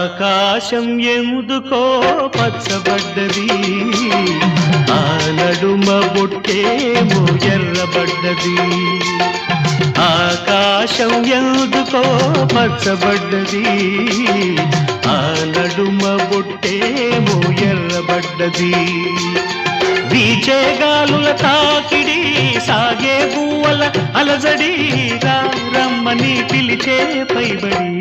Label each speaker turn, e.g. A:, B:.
A: ఆకాశం ఎందుకో పచ్చబడ్డది, ఆ నడుమ బొట్టేమో ఎర్రబడ్డది. ఆకాశం ఎందుకో పచ్చబడ్డది, ఆ నడుమ బొట్టేమో ఎర్రబడ్డది. వీచే గాలుల తాకిడి, సాగే బువ్వల అలజడి, రమ్మని పిలిచే పైబడి.